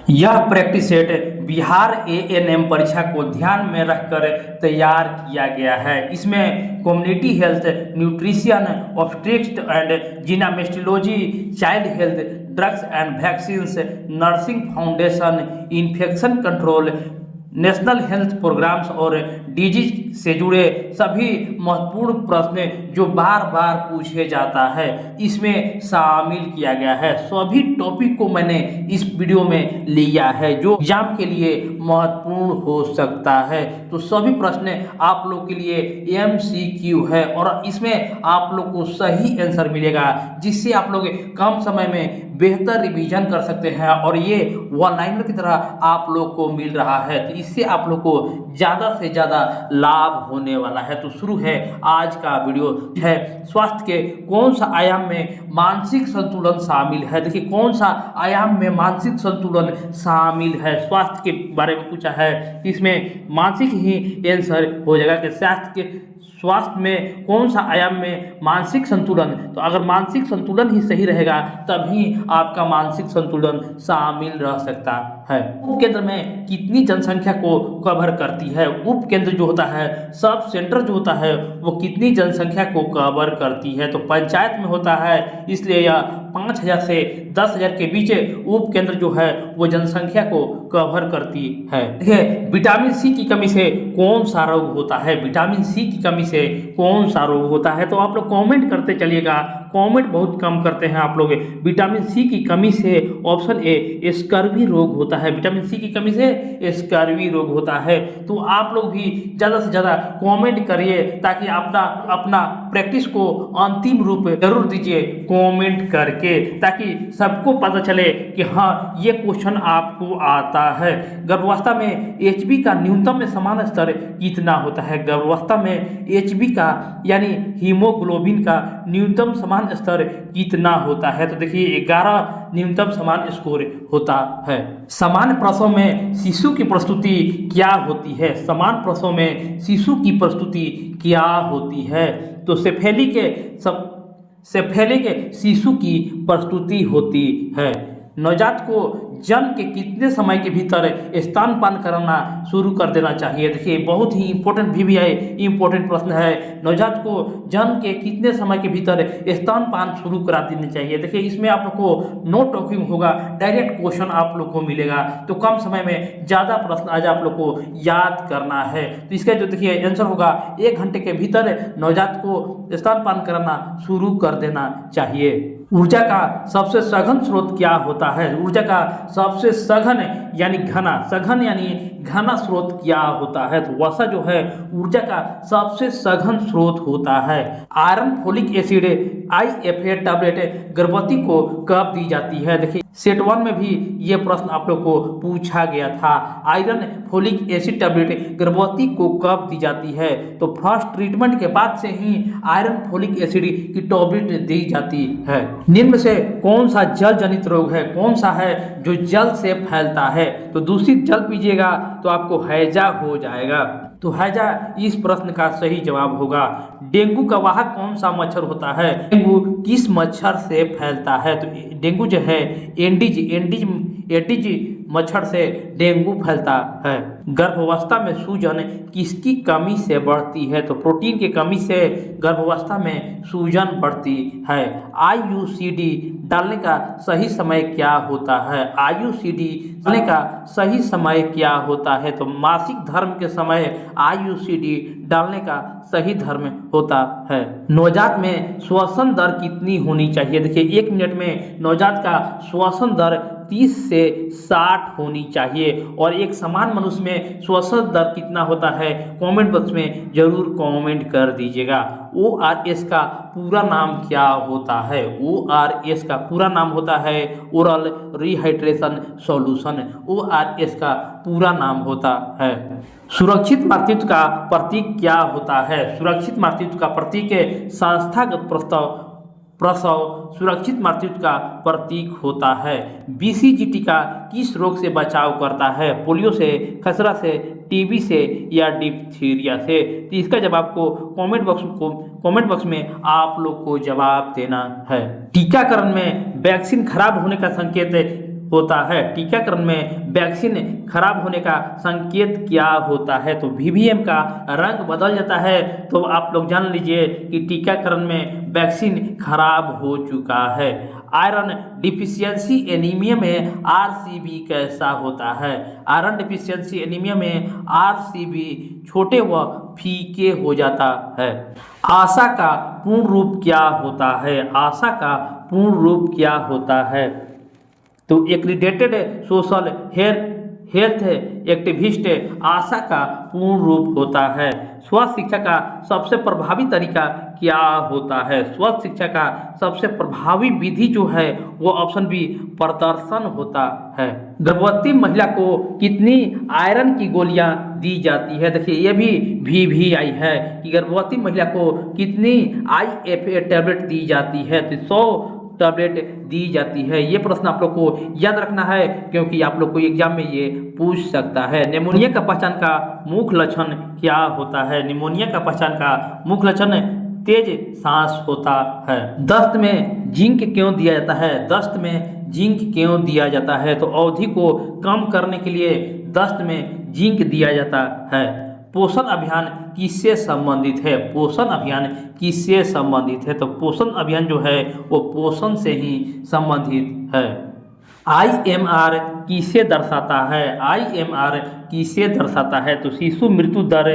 यह practice set Bihar ANM परीक्षा को ध्यान में रखकर तैयार किया गया है। इसमें community health, nutrition, obstetrics and gynaecology, child health, drugs and vaccines, nursing foundation, infection control, national health programmes और डिजीज से जुड़े सभी महत्वपूर्ण प्रश्न जो बार बार पूछे जाता है इसमें शामिल किया गया है। सभी टॉपिक को मैंने इस वीडियो में लिया है जो एग्जाम के लिए महत्वपूर्ण हो सकता है। तो सभी प्रश्न आप लोग के लिए एमसीक्यू है और इसमें आप लोग को सही आंसर मिलेगा जिससे आप लोग कम समय में बेहतर रिवीजन कर सकते हैं और ये वन लाइनर की तरह आप लोग को मिल रहा है। तो इससे आप लोग को ज़्यादा से ज़्यादा लाभ होने वाला है। तो शुरू है आज का वीडियो है स्वास्थ्य के कौन सा आयाम में मानसिक संतुलन शामिल है। देखिए कौन सा आयाम में मानसिक संतुलन शामिल है, स्वास्थ्य के बारे में पूछा है कि इसमें मानसिक ही आंसर हो जाएगा कि स्वास्थ्य में कौन सा आयाम में मानसिक संतुलन। तो अगर मानसिक संतुलन ही सही रहेगा तभी आपका मानसिक संतुलन शामिल रह सकता है। उपकेंद्र में कितनी जनसंख्या को कवर करती है? उपकेंद्र जो होता है, सब सेंटर जो होता है वो कितनी जनसंख्या को कवर करती है? तो पंचायत में होता है इसलिए यह 5,000 से 10,000 के बीच उपकेंद्र जो है वो जनसंख्या को कवर करती है। देखिए विटामिन सी की कमी से कौन सा रोग होता है? विटामिन सी की कमी से कौन सा रोग होता है? तो आप लोग कमेंट करते चलिएगा, कमेंट बहुत कम करते हैं आप लोग। विटामिन सी की कमी से ऑप्शन ए स्कर्वी रोग होता है। विटामिन सी की कमी से स्कर्वी रोग होता है। तो आप लोग भी ज़्यादा से ज़्यादा कमेंट करिए ताकि अपना प्रैक्टिस को अंतिम रूप जरूर दीजिए कमेंट करके, ताकि सबको पता चले कि हाँ ये क्वेश्चन आपको आता है। गर्भावस्था में एचबी का न्यूनतम समान स्तर कितना होता है? गर्भावस्था में एचबी का यानी हीमोग्लोबिन का न्यूनतम समान स्तर कितना होता है? तो देखिए 11 न्यूनतम समान स्कोर होता है। समान प्रसव में शिशु की प्रस्तुति क्या होती है? समान प्रसव में शिशु की प्रस्तुति क्या होती है? तो सेफेलिक शिशु की प्रस्तुति होती है। नवजात को जन्म के कितने समय के भीतर स्तनपान कराना शुरू कर देना चाहिए? देखिए बहुत ही इंपॉर्टेंट VVI इंपॉर्टेंट प्रश्न है। नवजात को जन्म के कितने समय के भीतर स्तनपान शुरू करा देना चाहिए? देखिए इसमें आप लोग को नो टॉकिंग होगा, डायरेक्ट क्वेश्चन आप लोग को मिलेगा। तो कम समय में ज़्यादा प्रश्न आज आप लोग को याद करना है। तो इसका जो देखिए आंसर होगा 1 घंटे के भीतर नवजात को स्तनपान कराना शुरू कर देना चाहिए। ऊर्जा का सबसे सघन स्रोत क्या होता है? ऊर्जा का सबसे सघन यानी घना स्रोत क्या होता है? तो वसा जो है ऊर्जा का सबसे सघन स्रोत होता है। Iron folic acid IFA tablet गर्भवती को कब दी जाती है? देखिए सेट 1 में भी ये प्रश्न आप लोग को पूछा गया था। आयरन फोलिक एसिड टैबलेट गर्भवती को कब दी जाती है? तो फर्स्ट ट्रीटमेंट के बाद से ही आयरन फोलिक एसिड की टैबलेट दी जाती है। निम्न में से कौन सा जल जनित रोग है? कौन सा है जो जल से फैलता है? तो दूषित जल पीजिएगा तो आपको हैजा हो जाएगा। तो हैजा इस प्रश्न का सही जवाब होगा। डेंगू का वाहक कौन सा मच्छर होता है? डेंगू किस मच्छर से फैलता है? तो डेंगू जो है एडिज मच्छर से डेंगू फैलता है। गर्भावस्था में सूजन किसकी कमी से बढ़ती है? तो प्रोटीन की कमी से गर्भावस्था में सूजन बढ़ती है। IUCD डालने का सही समय क्या होता है? IUCD डालने का सही समय क्या होता है? तो मासिक धर्म के समय IUCD डालने का सही धर्म होता है। नवजात में श्वसन दर कितनी होनी चाहिए? देखिए 1 मिनट में नवजात का श्वसन दर 30 से 60 होनी चाहिए। और एक समान मनुष्य में श्वसन दर कितना होता है? कमेंट बॉक्स में जरूर कमेंट कर दीजिएगा। ORS का पूरा नाम क्या होता है? ORS का पूरा नाम होता है ओरल रिहाइड्रेशन सॉल्यूशन। ORS का पूरा नाम होता है। सुरक्षित मातृत्व का प्रतीक क्या होता है? सुरक्षित मातृत्व का प्रतीक संस्थागत प्रसव सुरक्षित मातृत्व का प्रतीक होता है। BCG टीका किस रोग से बचाव करता है? पोलियो से, खसरा से, TB से या डिप्थीरिया से? तो इसका जवाब को कमेंट बॉक्स में आप लोग को जवाब देना है। टीकाकरण में वैक्सीन खराब होने का संकेत होता है? टीकाकरण में वैक्सीन खराब होने का संकेत क्या होता है? तो वीवीएम का रंग बदल जाता है तो आप लोग जान लीजिए कि टीकाकरण में वैक्सीन खराब हो चुका है। आयरन डिफिशियंसी एनीमिया में आरसीबी कैसा होता है? आयरन डिफिशियंसी एनीमिया में आरसीबी छोटे व फीके हो जाता है। आशा का पूर्ण रूप क्या होता है? आशा का पूर्ण रूप क्या होता है? तो एक्रीडेटेड सोशल हेल्थ एक्टिविस्ट आशा का पूर्ण रूप होता है। स्वास्थ्य शिक्षा का सबसे प्रभावी तरीका क्या होता है? स्वास्थ्य शिक्षा का सबसे प्रभावी विधि जो है वो ऑप्शन बी प्रदर्शन होता है। गर्भवती महिला को कितनी आयरन की गोलियां दी जाती है? देखिए ये भी आई है कि गर्भवती महिला को कितनी IFA टैबलेट दी जाती है? तो 100 टैबलेट दी जाती है। ये प्रश्न आप लोग को याद रखना है क्योंकि आप लोग को एग्जाम में ये पूछ सकता है। निमोनिया का पहचान का मुख्य लक्षण क्या होता है? निमोनिया का पहचान का मुख्य लक्षण तेज सांस होता है। दस्त में जिंक क्यों दिया जाता है? दस्त में जिंक क्यों दिया जाता है? तो अवधि को कम करने के लिए दस्त में जिंक दिया जाता है। पोषण अभियान किससे संबंधित है? पोषण अभियान किससे संबंधित है? तो पोषण अभियान जो है वो पोषण से ही संबंधित है। IMR किसे दर्शाता है? IMR किसे दर्शाता है? तो शिशु मृत्यु दर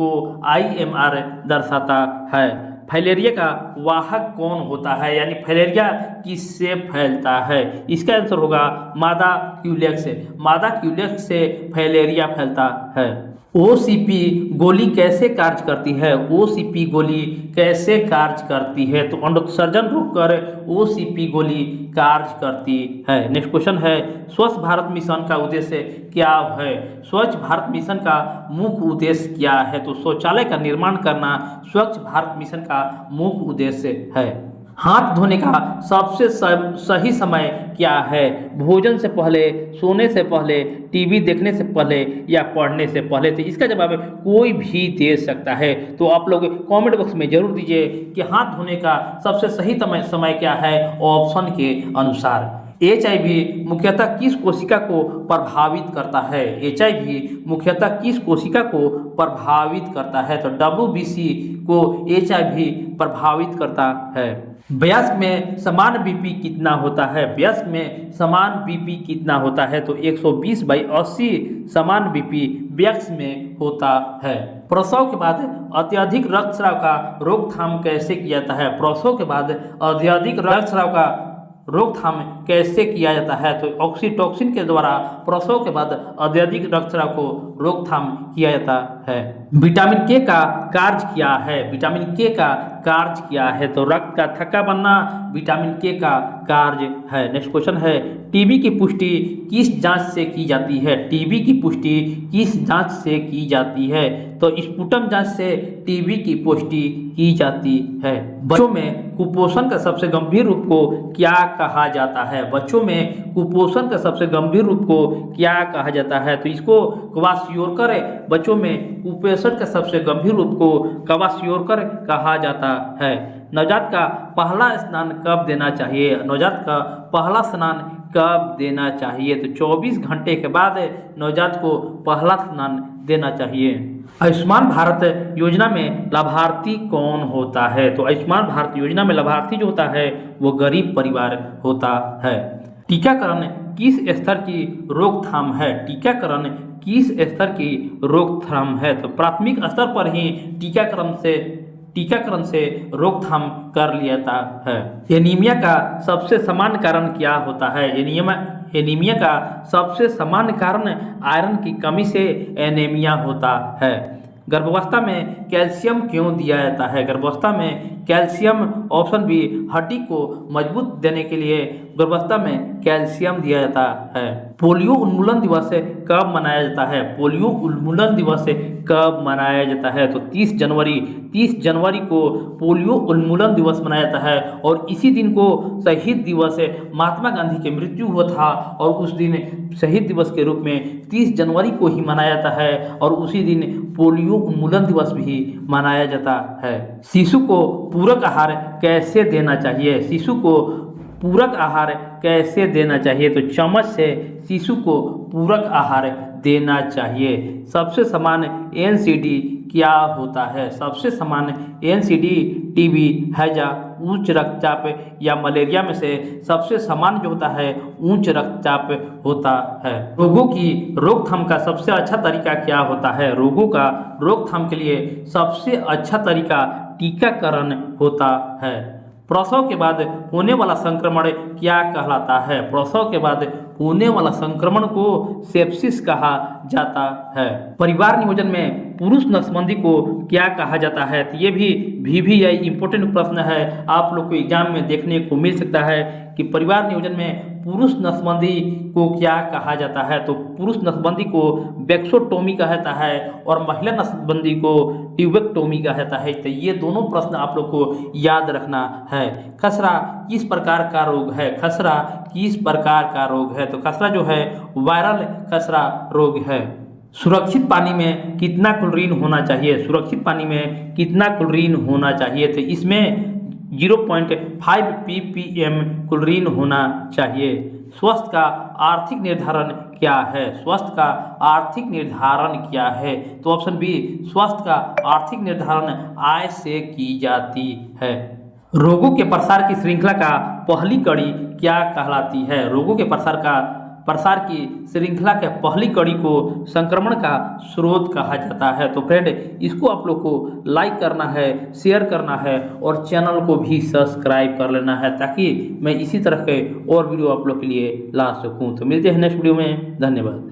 को IMR दर्शाता है। फाइलेरिया का वाहक कौन होता है? यानी फाइलेरिया किससे फैलता है? इसका आंसर होगा मादा क्यूलेक्स से। मादा क्यूलेक्स से फाइलेरिया फैलता है। OCP गोली कैसे कार्य करती है? OCP गोली कैसे कार्य करती है? तो अंडोत्सर्जन रोककर OCP गोली कार्य करती है। नेक्स्ट क्वेश्चन है स्वच्छ भारत मिशन का उद्देश्य क्या है? स्वच्छ भारत मिशन का मुख्य उद्देश्य क्या है? तो शौचालय का निर्माण करना स्वच्छ भारत मिशन का मुख्य उद्देश्य है। हाथ धोने का सबसे सही समय क्या है? भोजन से पहले, सोने से पहले, टीवी देखने से पहले या पढ़ने से पहले? तो इसका जवाब कोई भी दे सकता है। तो आप लोग कमेंट बॉक्स में जरूर दीजिए कि हाथ धोने का सबसे सही समय क्या है ऑप्शन के अनुसार। HIV मुख्यतः किस कोशिका को प्रभावित करता है? HIV मुख्यतः किस कोशिका को प्रभावित करता है? तो WBC को HIV प्रभावित करता है। वयस्क में समान BP कितना होता है? वयस्क में समान BP कितना होता है? तो 120/80 समान BP वयस्क में होता है। प्रसव के बाद अत्यधिक रक्तस्राव का रोकथाम कैसे किया जाता है? प्रसव के बाद अत्यधिक रक्तस्राव का रोकथाम कैसे किया जाता है? तो ऑक्सीटोसिन के द्वारा प्रसव के बाद अत्यधिक रक्तस्राव को रोकथाम किया जाता है। विटामिन के का कार्य क्या है? विटामिन के का कार्य क्या है? तो रक्त का थक्का बनना विटामिन के का कार्य है। नेक्स्ट क्वेश्चन है टीबी की पुष्टि किस जांच से की जाती है? टीबी की पुष्टि किस जांच से की जाती है? तो स्पुटम जांच से टीबी की पुष्टि की जाती है। बच्चों में कुपोषण का सबसे गंभीर रूप को क्या कहा जाता है? बच्चों में कुपोषण का सबसे गंभीर रूप को क्या कहा जाता है? तो इसको क्वाशियोरकर बच्चों में कुपोषण का सबसे गंभीर रूप को क्वाशियोरकर कहा जाता है। नवजात का पहला स्नान कब देना चाहिए? नवजात का पहला स्नान कब देना चाहिए? तो 24 घंटे के बाद नवजात को पहला स्नान देना चाहिए। आयुष्मान भारत योजना में लाभार्थी कौन होता है? तो आयुष्मान भारत योजना में लाभार्थी जो होता है वो गरीब परिवार होता है। टीकाकरण किस स्तर की रोकथाम है? टीकाकरण किस स्तर की रोकथाम है? तो प्राथमिक स्तर पर ही टीकाकरण से रोकथाम कर लिया जाता है। एनीमिया का सबसे सामान्य कारण क्या होता है? एनीमिया का सबसे सामान्य कारण आयरन की कमी से एनीमिया होता है। गर्भावस्था में कैल्शियम क्यों दिया जाता है? गर्भावस्था में कैल्शियम ऑप्शन बी हड्डी को मजबूत देने के लिए गर्भावस्था में कैल्शियम दिया जाता है। पोलियो उन्मूलन दिवस कब मनाया जाता है? पोलियो उन्मूलन दिवस कब मनाया जाता है? तो 30 जनवरी को पोलियो उन्मूलन दिवस मनाया जाता है और इसी दिन को शहीद दिवस महात्मा गांधी की मृत्यु हुआ था और उस दिन शहीद दिवस के रूप में 30 जनवरी को ही मनाया जाता है और उसी दिन पोलियो उन्मूलन दिवस भी मनाया जाता है। शिशु को पूरक आहार कैसे देना चाहिए? शिशु को पूरक आहार कैसे देना चाहिए? तो चम्मच से शिशु को पूरक आहार देना चाहिए। सबसे सामान्य एनसीडी क्या होता है? सबसे सामान्य एनसीडी टीबी, हैजा, उच्च रक्तचाप या मलेरिया में से सबसे सामान्य जो होता है उच्च रक्तचाप होता है। रोगों की रोकथाम का सबसे अच्छा तरीका क्या होता है? रोगों का रोकथाम के लिए सबसे अच्छा तरीका टीकाकरण होता है। प्रसव के बाद होने वाला संक्रमण क्या कहलाता है? प्रसव के बाद होने वाला संक्रमण को सेप्सिस कहा जाता है। परिवार नियोजन में पुरुष नसबंदी को क्या कहा जाता है? तो ये भी VVI इंपॉर्टेंट प्रश्न है, आप लोग को एग्जाम में देखने को मिल सकता है कि परिवार नियोजन में पुरुष नसबंदी को क्या कहा जाता है? तो पुरुष नसबंदी को वैक्सोटोमी कहा जाता है और महिला नसबंदी को ट्यूबेक्टोमी कहा जाता है। तो ये दोनों प्रश्न आप लोग को याद रखना है। खसरा किस प्रकार का रोग है? खसरा किस प्रकार का रोग है? तो खसरा जो है वायरल खसरा रोग है। सुरक्षित पानी में कितना क्लोरीन होना चाहिए? सुरक्षित पानी में कितना क्लोरीन होना चाहिए? तो इसमें 0.5 ppm क्लोरीन होना चाहिए। स्वास्थ्य का आर्थिक निर्धारण क्या है? स्वास्थ्य का आर्थिक निर्धारण क्या है? तो ऑप्शन बी, स्वास्थ्य का आर्थिक निर्धारण आय से की जाती है। रोगों के प्रसार की श्रृंखला का पहली कड़ी क्या कहलाती है? रोगों के प्रसार की श्रृंखला के पहली कड़ी को संक्रमण का स्रोत कहा जाता है। तो फ्रेंड, इसको आप लोग को लाइक करना है, शेयर करना है और चैनल को भी सब्सक्राइब कर लेना है ताकि मैं इसी तरह के और वीडियो आप लोग के लिए ला सकूं। तो मिलते हैं नेक्स्ट वीडियो में। धन्यवाद।